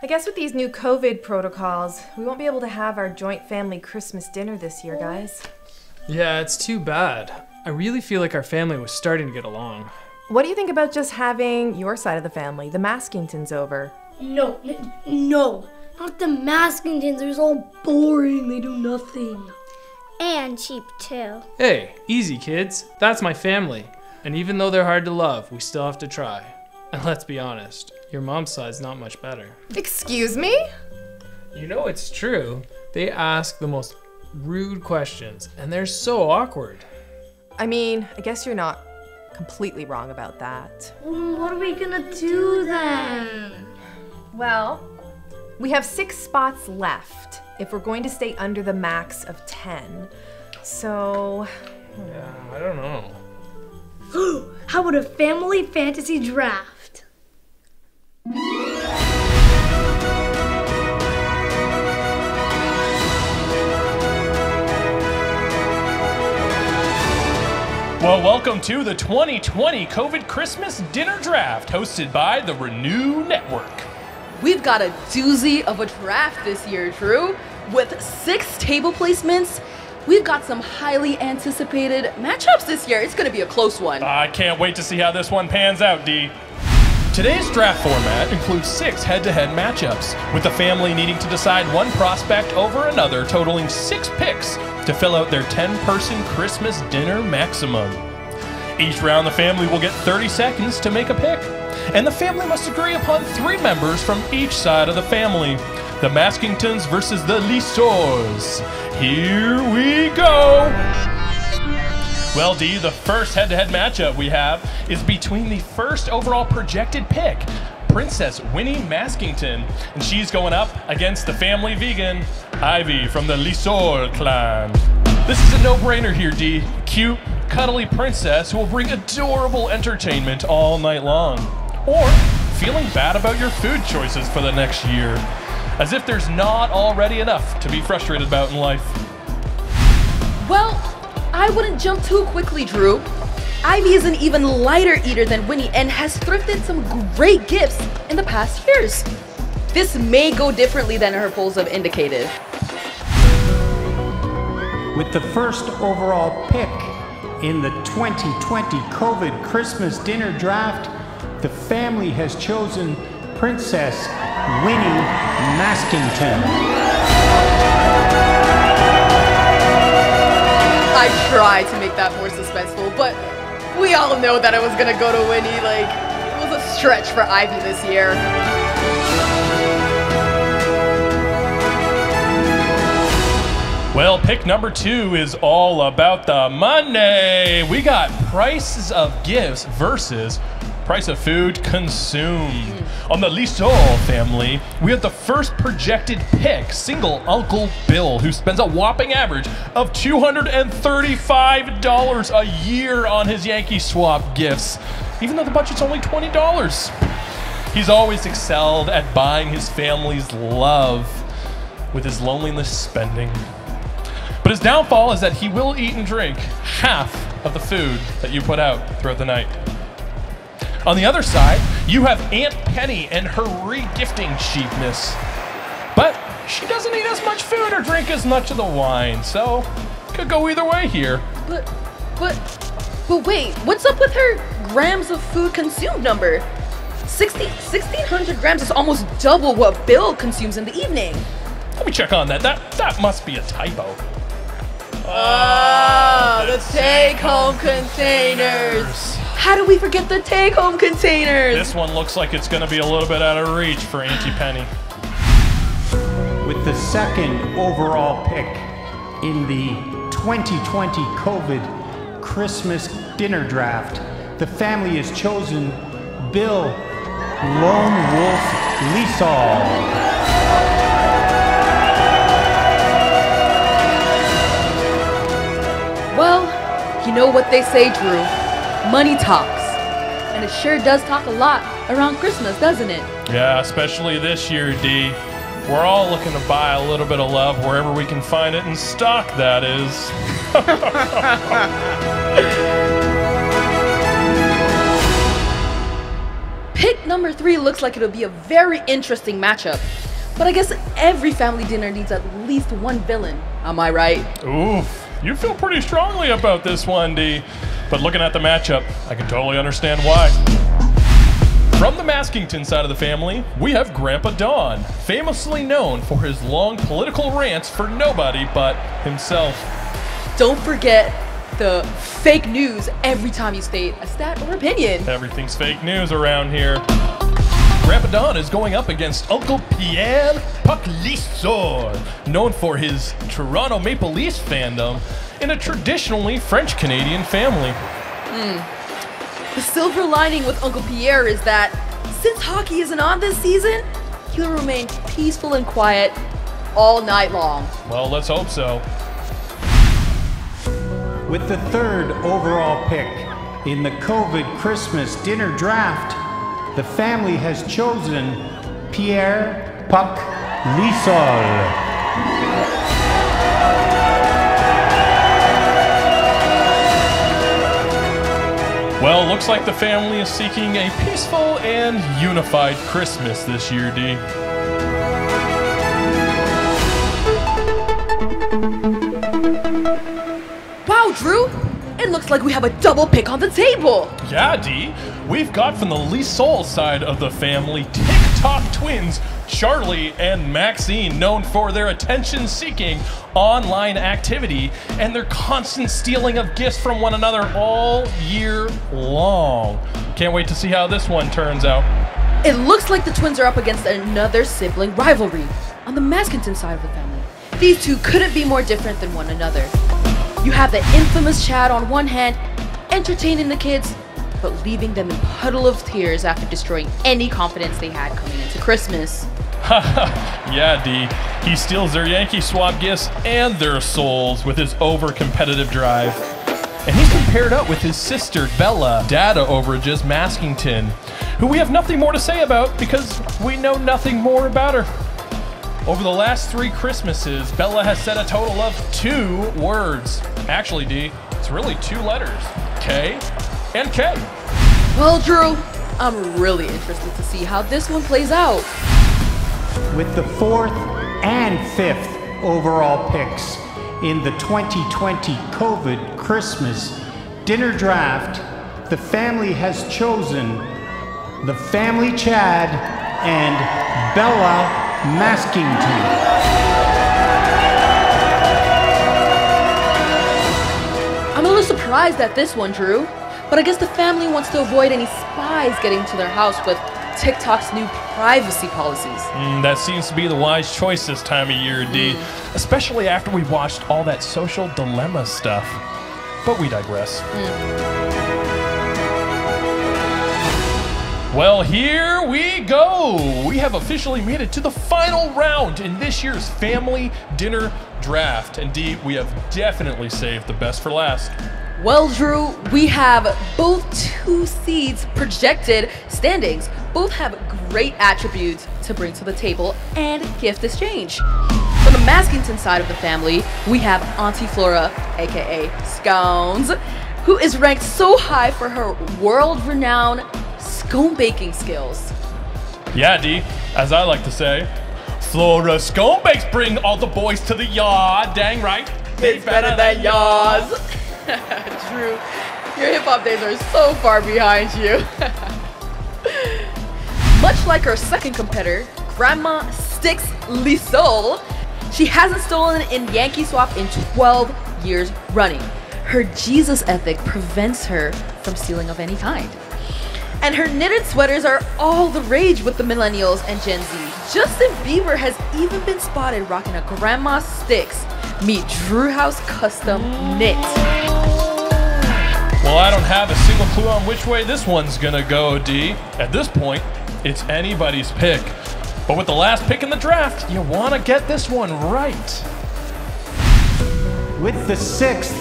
I guess with these new COVID protocols, we won't be able to have our joint family Christmas dinner this year, guys. Yeah, it's too bad. I really feel like our family was starting to get along. What do you think about just having your side of the family, the Maskingtons, over? No, not the Maskingtons. They're so boring. They do nothing. And cheap too. Hey, easy kids. That's my family. And even though they're hard to love, we still have to try. And let's be honest, your mom's side's not much better. Excuse me? You know it's true. They ask the most rude questions, and they're so awkward. I mean, I guess you're not completely wrong about that. What are we gonna do then? Well, we have 6 spots left if we're going to stay under the max of 10. So... Yeah, I don't know. How about a family fantasy draft? Well, welcome to the 2020 COVID Christmas Dinner Draft, hosted by the Renew Network. We've got a doozy of a draft this year, Drew. With 6 table placements, we've got some highly anticipated matchups this year. It's gonna be a close one. I can't wait to see how this one pans out, Dee. Today's draft format includes 6 head-to-head matchups, with the family needing to decide one prospect over another, totaling 6 picks to fill out their 10-person Christmas dinner maximum. Each round, the family will get 30 seconds to make a pick, and the family must agree upon 3 members from each side of the family. The Maskingtons versus the LYSOLs. Here we go! Well, Dee, the first head-to-head matchup we have is between the first overall projected pick, Princess Winnie Maskington, and she's going up against the family vegan, Ivy from the LYSOL clan. This is a no-brainer here, Dee. Cute, cuddly princess who will bring adorable entertainment all night long. Or feeling bad about your food choices for the next year, as if there's not already enough to be frustrated about in life. Well, I wouldn't jump too quickly, Drew. Ivy is an even lighter eater than Winnie and has thrifted some great gifts in the past years. This may go differently than her polls have indicated. With the first overall pick in the 2020 COVID Christmas Dinner Draft, the family has chosen Princess Winnie Maskington. I tried to make that more suspenseful, but we all know that it was gonna go to Winnie. Like, it was a stretch for Ivy this year. Well, pick number 2 is all about the money. We got prices of gifts versus price of food consumed. On the LYSOL family, we have the first projected pick, single Uncle Bill, who spends a whopping average of $235 a year on his Yankee Swap gifts, even though the budget's only $20. He's always excelled at buying his family's love with his loneliness spending. But his downfall is that he will eat and drink half of the food that you put out throughout the night. On the other side, you have Aunt Penny and her re-gifting cheapness. But she doesn't eat as much food or drink as much of the wine, so could go either way here. But wait, what's up with her grams of food consumed number? 1,600 grams is almost double what Bill consumes in the evening. Let me check on that. That must be a typo. The take-home containers. How do we forget the take-home containers? This one looks like it's going to be a little bit out of reach for Auntie Penny. With the second overall pick in the 2020 COVID Christmas Dinner Draft, the family has chosen Bill LONEWOLF LYSOL. Well, you know what they say, Drew. Money talks. And it sure does talk a lot around Christmas, doesn't it? Yeah, especially this year, Dee. We're all looking to buy a little bit of love wherever we can find it in stock, that is. Pick number 3 looks like it'll be a very interesting matchup. But I guess every family dinner needs at least one villain. Am I right? Oof, you feel pretty strongly about this one, Dee. But looking at the matchup, I can totally understand why. From the Maskington side of the family, we have Grandpa Don, famously known for his long political rants for nobody but himself. Don't forget the fake news every time you state a stat or opinion. Everything's fake news around here. Grandpa Don is going up against Uncle Pierre LYSOL, known for his Toronto Maple Leafs fandom in a traditionally French-Canadian family. The silver lining with Uncle Pierre is that since hockey isn't on this season, he'll remain peaceful and quiet all night long. Well, let's hope so. With the 3rd overall pick in the COVID Christmas dinner draft, the family has chosen Pierre LYSOL. Well, looks like the family is seeking a peaceful and unified Christmas this year, Dee. Wow, Drew! It looks like we have a double pick on the table! Yeah, Dee. We've got from the LYSOL side of the family TikTok twins, Charlie and Maxine, known for their attention-seeking online activity and their constant stealing of gifts from one another all year long. Can't wait to see how this one turns out. It looks like the twins are up against another sibling rivalry on the Maskington side of the family. These two couldn't be more different than one another. You have the infamous Chad on one hand, entertaining the kids, but leaving them in a puddle of tears after destroying any confidence they had coming into Christmas. Yeah, Dee. He steals their Yankee swap gifts and their souls with his over-competitive drive. And he's been paired up with his sister, Bella, data overages Maskington, who we have nothing more to say about because we know nothing more about her. Over the last 3 Christmases, Bella has said a total of 2 words. Actually, Dee, it's really 2 letters. K and K. Well, Drew, I'm really interested to see how this one plays out. With the 4th and 5th overall picks in the 2020 COVID Christmas dinner draft, the family has chosen the FAMILYCHAD and Bella Maskington. I'm a little surprised at this one, Drew, but I guess the family wants to avoid any spies getting to their house with TikTok's new privacy policies. That seems to be the wise choice this time of year, Dee, especially after we watched all that social dilemma stuff. But we digress. Well, here we go. We have officially made it to the final round in this year's family dinner draft. And Dee, we have definitely saved the best for last. Well, Drew, we have both 2 seeds projected standings. Both have great attributes to bring to the table and gift exchange. From the Maskington side of the family, we have Auntie Flora, aka Scones, who is ranked so high for her world-renowned scone baking skills. Yeah, Dee, as I like to say, Flora Scone Bakes bring all the boys to the yard. Dang right, It's better than yours. Drew, your hip-hop days are so far behind you. Much like her second competitor, Grandma Sticks LYSOL, she hasn't stolen in Yankee Swap in 12 years running. Her Jesus ethic prevents her from stealing of any kind. And her knitted sweaters are all the rage with the millennials and Gen Z. Justin Bieber has even been spotted rocking a Grandma Sticks meet Drew House custom knit. Well, I don't have a single clue on which way this one's gonna go, Dee. At this point, it's anybody's pick. But with the last pick in the draft, you wanna get this one right. With the 6th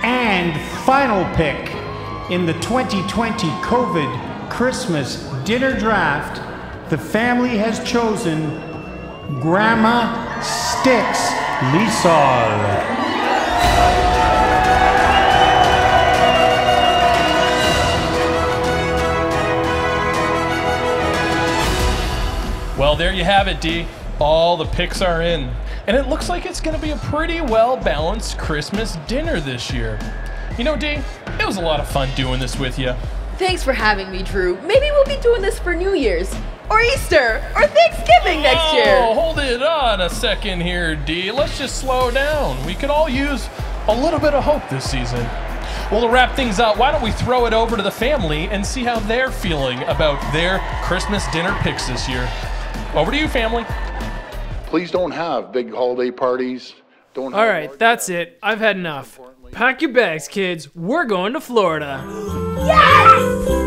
and final pick in the 2020 COVID Christmas dinner draft, the family has chosen Grandma Sticks LYSOL. Well, there you have it, Dee. All the picks are in. And it looks like it's going to be a pretty well-balanced Christmas dinner this year. You know, Dee, it was a lot of fun doing this with you. Thanks for having me, Drew. Maybe we'll be doing this for New Year's, or Easter, or Thanksgiving next year. Oh, hold it on a second here, Dee. Let's just slow down. We could all use a little bit of hope this season. Well, to wrap things up, why don't we throw it over to the family and see how they're feeling about their Christmas dinner picks this year. Over to you, family. Please don't have big holiday parties. Don't. All right, that's it. I've had enough. Pack your bags, kids. We're going to Florida. Yes!